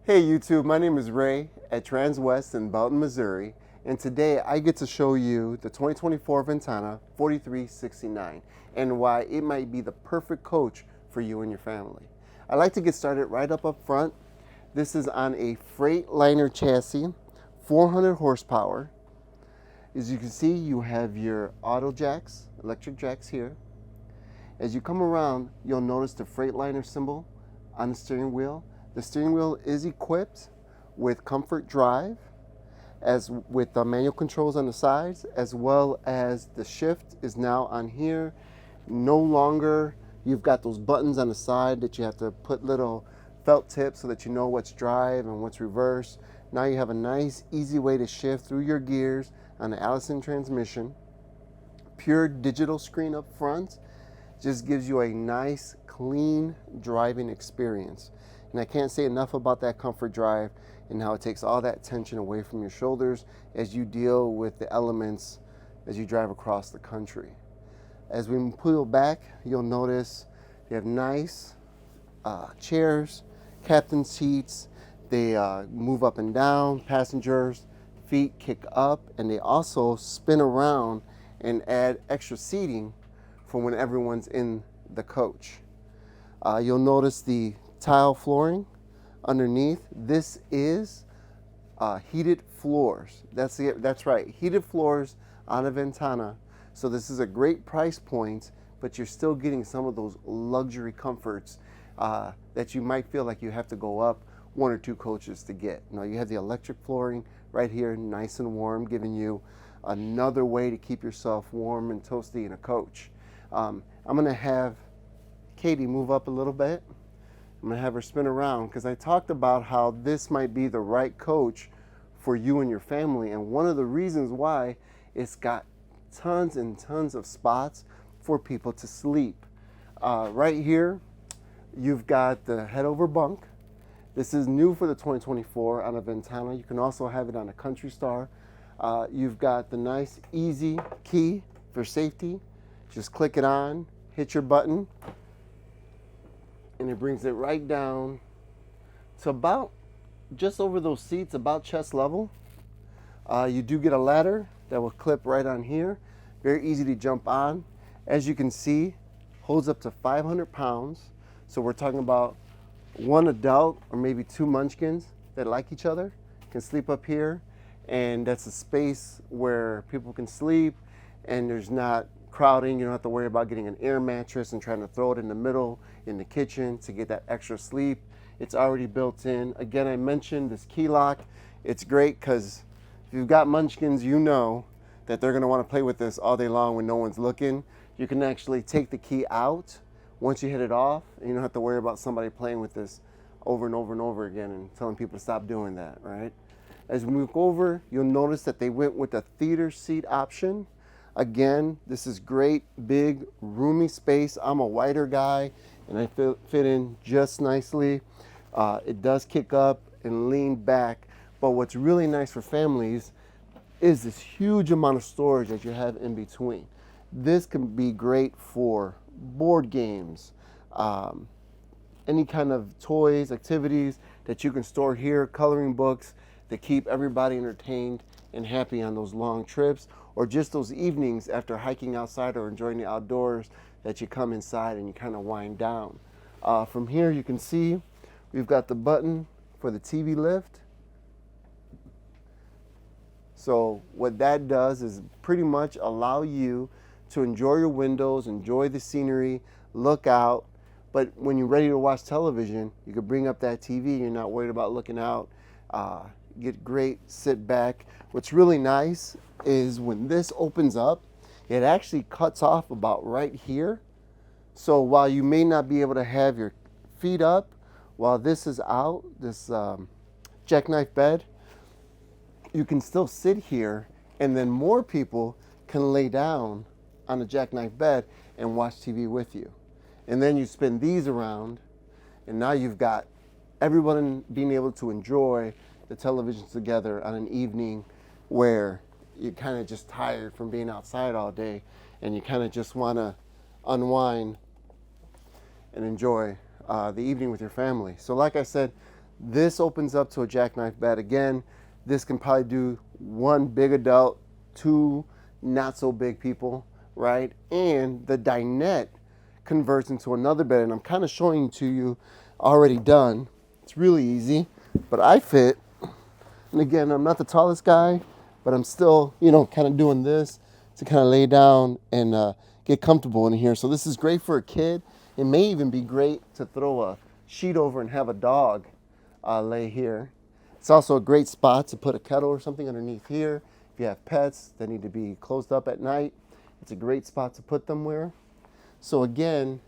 Hey YouTube, my name is Ray at Transwest in Belton, Missouri, and today I get to show you the 2024 Ventana 4369 and why it might be the perfect coach for you and your family. I like to get started right up front. This is on a Freightliner chassis, 400 horsepower. As you can see, you have your auto jacks, electric jacks here. As you come around, you'll notice the Freightliner symbol on the steering wheel. The steering wheel is equipped with comfort drive, as with the manual controls on the sides, as well as the shift is now on here. No longer you've got those buttons on the side that you have to put little felt tips so that you know what's drive and what's reverse. Now you have a nice, easy way to shift through your gears on the Allison transmission. Pure digital screen up front just gives you a nice, clean driving experience. And I can't say enough about that comfort drive and how it takes all that tension away from your shoulders as you deal with the elements as you drive across the country. As we pull back, you'll notice you have nice chairs, captain seats. They move up and down. Passengers' feet kick up, and they also spin around and add extra seating for when everyone's in the coach. You'll notice the tile flooring underneath. This is heated floors. That's right, heated floors on a Ventana. So this is a great price point, but you're still getting some of those luxury comforts that you might feel like you have to go up one or two coaches to get. Now you have the electric flooring right here, nice and warm, giving you another way to keep yourself warm and toasty in a coach. I'm gonna have Katie move up a little bit. I'm gonna have her spin around because I talked about how this might be the right coach for you and your family, and one of the reasons why, it's got tons and tons of spots for people to sleep. Right here, you've got the head over bunk. This is new for the 2024 on a Ventana. You can also have it on a Country Star. You've got the nice easy key for safety. Just click it on, hit your button, and it brings it right down to about just over those seats, about chest level. You do get a ladder that will clip right on here. Very easy to jump on. As you can see, holds up to 500 pounds. So we're talking about one adult or maybe two munchkins that like each other can sleep up here. And that's a space where people can sleep and there's not crowding. You don't have to worry about getting an air mattress and trying to throw it in the middle in the kitchen to get that extra sleep. It's already built in. Again, I mentioned this key lock. It's great because if you've got munchkins, you know that they're gonna wanna play with this all day long when no one's looking. You can actually take the key out once you hit it off, and you don't have to worry about somebody playing with this over and over and over again and telling people to stop doing that, right? As we move over, you'll notice that they went with the theater seat option. Again, this is great, big, roomy space. I'm a wider guy, and I fit in just nicely. It does kick up and lean back, but what's really nice for families is this huge amount of storage that you have in between. This can be great for board games, any kind of toys, activities that you can store here, coloring books that keep everybody entertained and happy on those long trips, or just those evenings after hiking outside or enjoying the outdoors that you come inside and you kind of wind down. From here you can see we've got the button for the TV lift. So what that does is pretty much allow you to enjoy your windows, enjoy the scenery, look out, but when you're ready to watch television, you can bring up that TV, you're not worried about looking out, get great sit back. What's really nice is when this opens up, it actually cuts off about right here. So while you may not be able to have your feet up while this is out, this jackknife bed, you can still sit here, and then more people can lay down on the jackknife bed and watch TV with you. And then you spin these around, and now you've got everyone being able to enjoy the television together on an evening where you're kind of just tired from being outside all day and you kind of just want to unwind and enjoy the evening with your family. So like I said, This opens up to a jackknife bed. Again, this can probably do one big adult, two not so big people, right? And the dinette converts into another bed, and I'm kind of showing to you already done. It's really easy, but I fit. And again, I'm not the tallest guy, but I'm still, you know, kind of doing this to kind of lay down and get comfortable in here. So this is great for a kid. It may even be great to throw a sheet over and have a dog lay here. It's also a great spot to put a kettle or something underneath here. If you have pets that need to be closed up at night, it's a great spot to put them where. So again,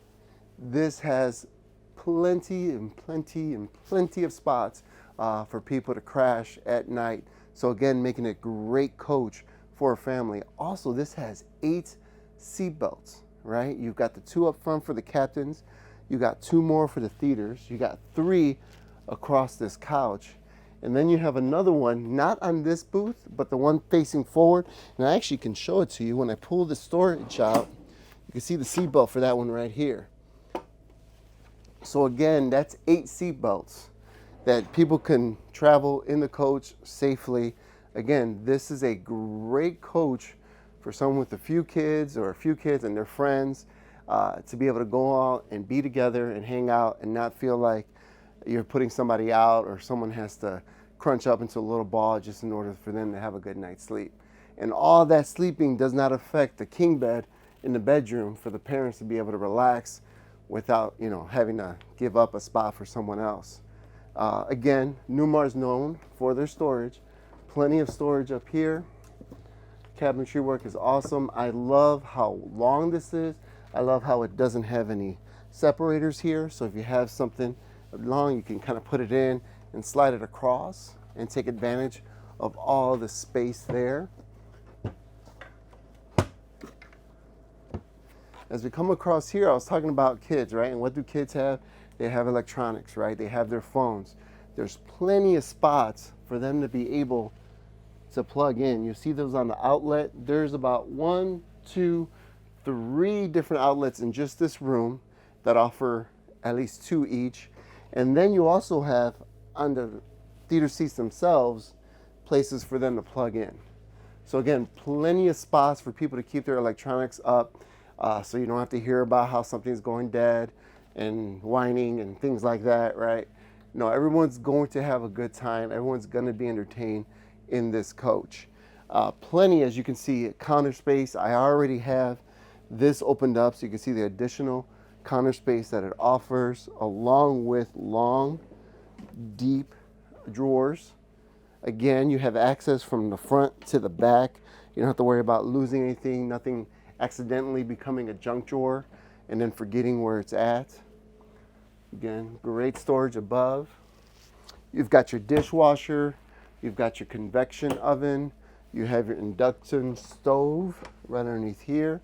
this has plenty of spots for people to crash at night. So again, making a great coach for a family. Also, this has 8 seat belts, right? You've got the 2 up front for the captains. You got 2 more for the theaters. You got 3 across this couch. And then you have another one, not on this booth, but the one facing forward. And I actually can show it to you. When I pull the storage out, you can see the seat belt for that one right here. So again, that's 8 seat belts that people can travel in the coach safely. Again, this is a great coach for someone with a few kids or a few kids and their friends to be able to go out and be together and hang out and not feel like you're putting somebody out or someone has to crunch up into a little ball just in order for them to have a good night's sleep. And all that sleeping does not affect the king bed in the bedroom for the parents to be able to relax without, you know, having to give up a spot for someone else. Again, Newmar's known for their storage. Plenty of storage up here. Cabinetry work is awesome. I love how long this is. I love how it doesn't have any separators here. So if you have something long, you can kind of put it in and slide it across and take advantage of all the space there. As we come across here, I was talking about kids, right? And what do kids have? They have electronics, right? They have their phones. There's plenty of spots for them to be able to plug in. You see those on the outlet. There's about 1, 2, 3 different outlets in just this room that offer at least 2 each. And then you also have on the theater seats themselves, places for them to plug in. So again, plenty of spots for people to keep their electronics up so you don't have to hear about how something's going dead and whining and things like that, right? No, everyone's going to have a good time. Everyone's going to be entertained in this coach. Plenty, as you can see, counter space. I already have this opened up so you can see the additional counter space that it offers, along with long, deep drawers. Again, you have access from the front to the back. You don't have to worry about losing anything, nothing accidentally becoming a junk drawer and then forgetting where it's at. Again, great storage above. You've got your dishwasher, you've got your convection oven, you have your induction stove right underneath here.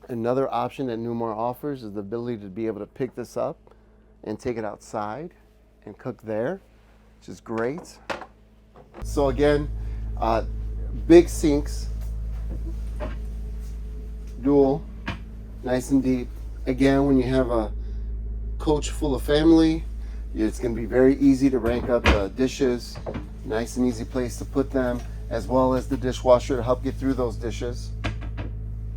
Another option that Newmar offers is the ability to be able to pick this up and take it outside and cook there, which is great. So again, big sinks, dual, nice and deep. Again, when you have a coach full of family, it's going to be very easy to rank up the dishes. Nice and easy place to put them, as well as the dishwasher to help get through those dishes.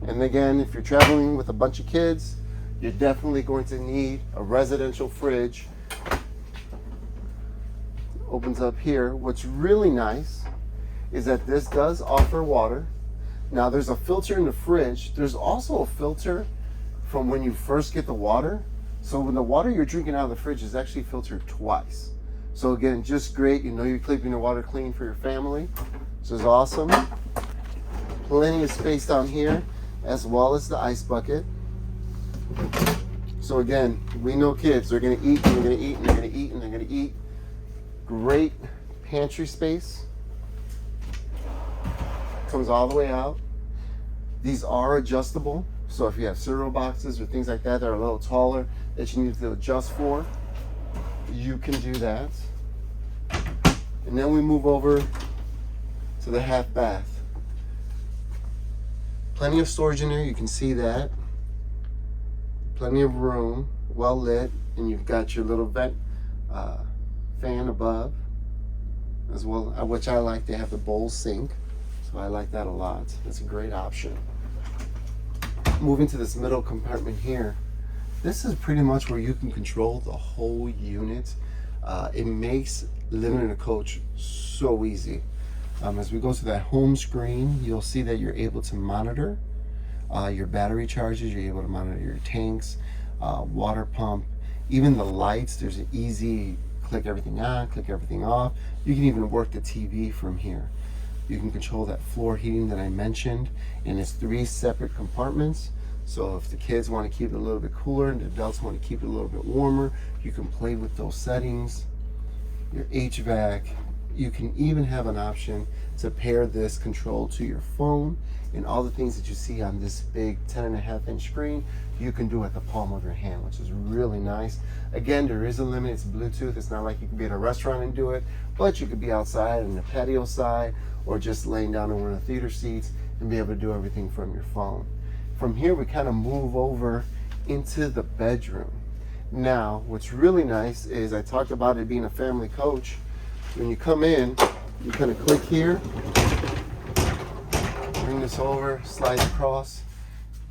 And again, if you're traveling with a bunch of kids, you're definitely going to need a residential fridge. Opens up here. What's really nice is that this does offer water. Now there's a filter in the fridge. There's also a filter from when you first get the water. So when the water you're drinking out of the fridge is actually filtered twice. So again, just great. You know you're keeping your water clean for your family. This is awesome. Plenty of space down here, as well as the ice bucket. So again, we know kids, they're gonna eat, and they're gonna eat, and they're gonna eat, and they're gonna eat. Great pantry space. Comes all the way out. These are adjustable. So if you have cereal boxes or things like that that are a little taller that you need to adjust for, you can do that. And then we move over to the half bath. Plenty of storage in there, you can see that. Plenty of room, well lit, and you've got your little vent fan above as well, which I like. They have the bowl sink, so I like that a lot. It's a great option. Moving to this middle compartment here, this is pretty much where you can control the whole unit. It makes living in a coach so easy. As we go to that home screen, you'll see that you're able to monitor your battery charges, you're able to monitor your tanks, water pump, even the lights. There's an easy click everything on, click everything off. You can even work the TV from here. You can control that floor heating that I mentioned, and it's 3 separate compartments. So if the kids want to keep it a little bit cooler and the adults want to keep it a little bit warmer, you can play with those settings. Your HVAC, you can even have an option to pair this control to your phone, and all the things that you see on this big 10.5-inch screen, you can do at the palm of your hand, which is really nice. Again, there is a limit. It's Bluetooth. It's not like you can be at a restaurant and do it, but you could be outside in the patio side or just laying down in one of the theater seats and be able to do everything from your phone. From here, we kind of move over into the bedroom. Now, what's really nice is I talked about it being a family coach. When you come in, you kind of click here, bring this over, slide across,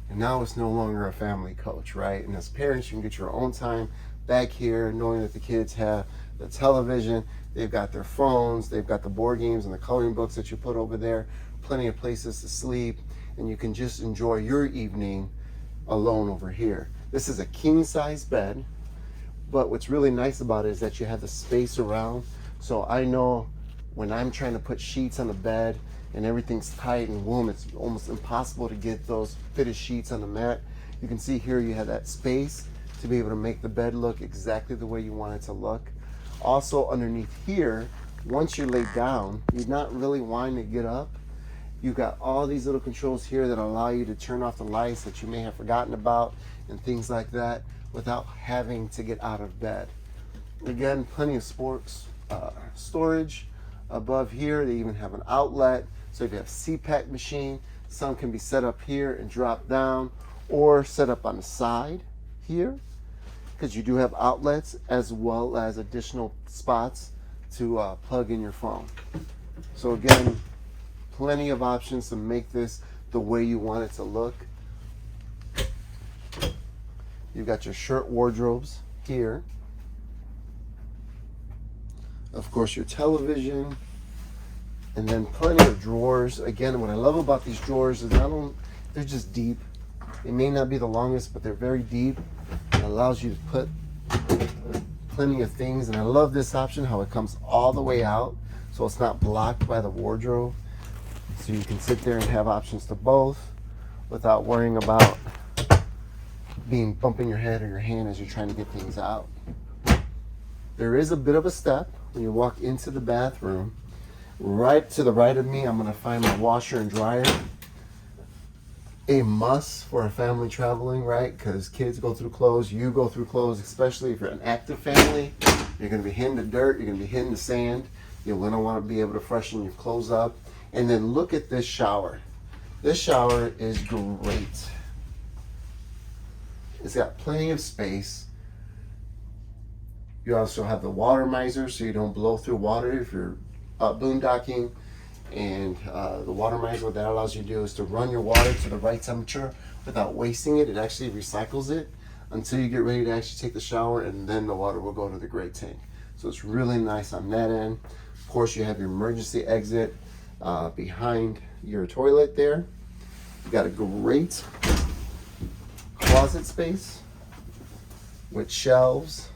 and now it's no longer a family coach, right? And as parents, you can get your own time back here, knowing that the kids have the television, they've got their phones, they've got the board games and the coloring books that you put over there, plenty of places to sleep, and you can just enjoy your evening alone over here. This is a king size bed, but what's really nice about it is that you have the space around. So I know when I'm trying to put sheets on the bed and everything's tight and warm, it's almost impossible to get those fitted sheets on the mat. You can see here you have that space to be able to make the bed look exactly the way you want it to look. Also underneath here, once you're laid down, you're not really wanting to get up. You've got all these little controls here that allow you to turn off the lights that you may have forgotten about and things like that without having to get out of bed. Again, plenty of sports storage above here. They even have an outlet. So if you have CPAP machine, some can be set up here and drop down, or set up on the side here, because you do have outlets as well as additional spots to plug in your phone. So again, plenty of options to make this the way you want it to look. You've got your shirt wardrobes here. Of course, your television, and then plenty of drawers. Again, what I love about these drawers is they're just deep. They may not be the longest, but they're very deep. It allows you to put plenty of things, and I love this option, how it comes all the way out, so it's not blocked by the wardrobe. So you can sit there and have options to both without worrying about bumping your head or your hand as you're trying to get things out. There is a bit of a step when you walk into the bathroom. Right to the right of me, I'm going to find my washer and dryer. A must for a family traveling, right? Because kids go through clothes, you go through clothes, especially if you're an active family. You're going to be hitting the dirt, you're going to be hitting the sand. You're going to want to be able to freshen your clothes up. And then look at this shower. This shower is great. It's got plenty of space. You also have the water miser, so you don't blow through water if you're boondocking. And the water miser, what that allows you to do is to run your water to the right temperature without wasting it. It actually recycles it until you get ready to actually take the shower, and then the water will go to the gray tank. So it's really nice on that end. Of course, you have your emergency exit behind your toilet there. You got a great closet space with shelves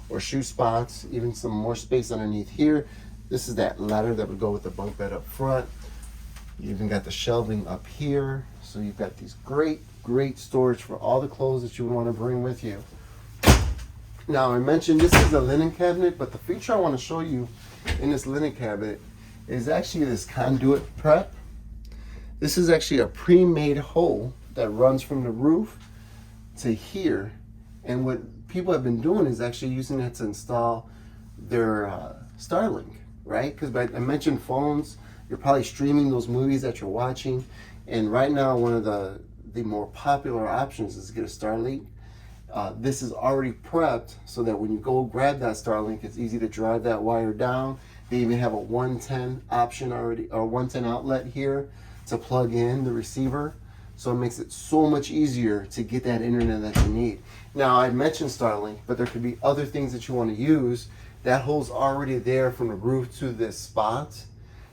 or shoe spots, even some more space underneath here. This is that ladder that would go with the bunk bed up front. You even got the shelving up here. So you've got these great storage for all the clothes that you would want to bring with you. Now, I mentioned this is a linen cabinet, but the feature I want to show you in this linen cabinet is actually this conduit prep. This is actually a pre-made hole that runs from the roof to here. And what people have been doing is actually using it to install their Starlink, right? Because I mentioned phones, you're probably streaming those movies that you're watching. And right now, one of the more popular options is to get a Starlink This is already prepped so that when you go grab that Starlink, it's easy to drive that wire down. They even have a 110 option already, or 110 outlet here to plug in the receiver. So it makes it so much easier to get that internet that you need. Now, I mentioned Starlink, but there could be other things that you want to use. That hole's already there from the roof to this spot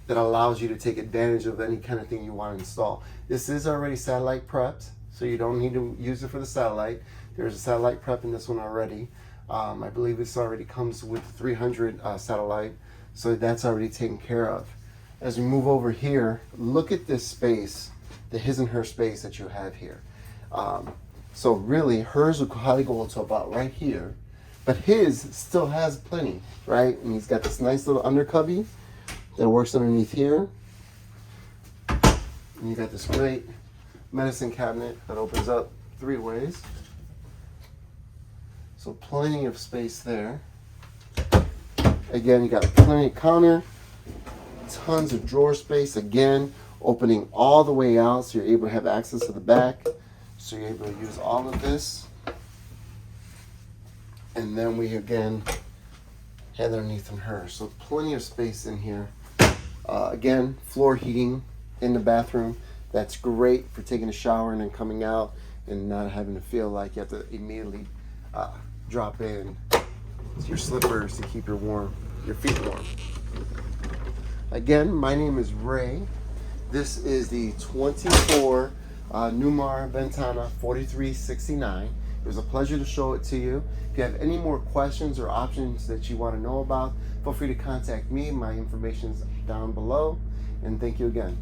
that allows you to take advantage of any kind of thing you want to install. This is already satellite prepped, so you don't need to use it for the satellite. There's a satellite prep in this one already. I believe this already comes with 300 satellite, so that's already taken care of. As we move over here, look at this space, the his and her space that you have here. So really, hers will probably go to about right here, but his still has plenty, right? And he's got this nice little under cubby that works underneath here. And you got this great medicine cabinet that opens up 3 ways. So plenty of space there. Again, you got plenty of counter, tons of drawer space. Again, opening all the way out so you're able to have access to the back. So you're able to use all of this. And then we again have underneath from her. So plenty of space in here. Again, floor heating in the bathroom. That's great for taking a shower and then coming out and not having to feel like you have to immediately drop in your slippers to keep your feet warm. Again, my name is Ray. This is the 24 Newmar Ventana 4369. It was a pleasure to show it to you. If you have any more questions or options that you want to know about, feel free to contact me. My information is down below. And thank you again.